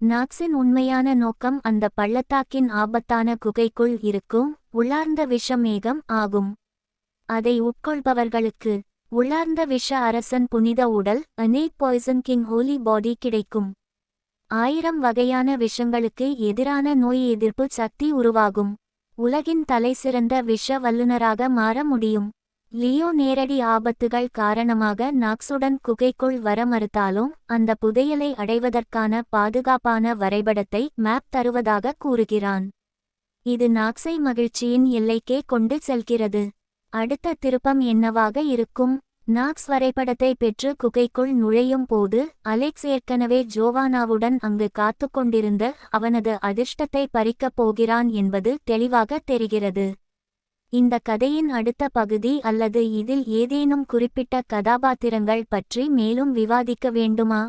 நாக்ஸின் உண்மையான நோக்கம் அந்த பள்ளத்தாக்கின் ஆபத்தான குகைக்குள் இருக்கும் உள்ளார்ந்த விஷமேகம் ஆகும். அதை உட்கொள்பவர்களுக்கு உள்ளார்ந்த விஷ அரசன் புனித உடல் அனேட் பாய்சன் கிங் ஹோலி பாடி கிடைக்கும். 1000 வகையான விஷங்களுக்கு எதிரான நோய் எதிர்ப்பு சக்தி உருவாகும். உலகின் தலைசிறந்த விஷ வல்லுநராக மாற முடியும். லியோ நேரடி ஆபத்துகள் காரணமாக நாக்ஸுடன் குகைக்குள் வர மறுத்தாலும் அந்த புதையலை அடைவதற்கான பாதுகாப்பான வரைபடத்தை மேப் தருவதாக கூறுகிறான். இது நாக்ஸை மகிழ்ச்சியின் எல்லைக்கே கொண்டு செல்கிறது. அடுத்த திருப்பம் என்னவாக இருக்கும்? நாக்ஸ் வரைபடத்தை பெற்று குகைக்குள் நுழையும் போது அலெக்ஸ் ஏற்கனவே ஜோவானாவுடன் அங்கு காத்துக்கொண்டிருந்த அவனது அதிர்ஷ்டத்தை பறிக்கப் போகிறான் என்பது தெளிவாக தெரிகிறது. இந்த கதையின் அடுத்த பகுதி அல்லது இதில் ஏதேனும் குறிப்பிட்ட கதாபாத்திரங்கள் பற்றி மேலும் விவாதிக்க வேண்டுமா?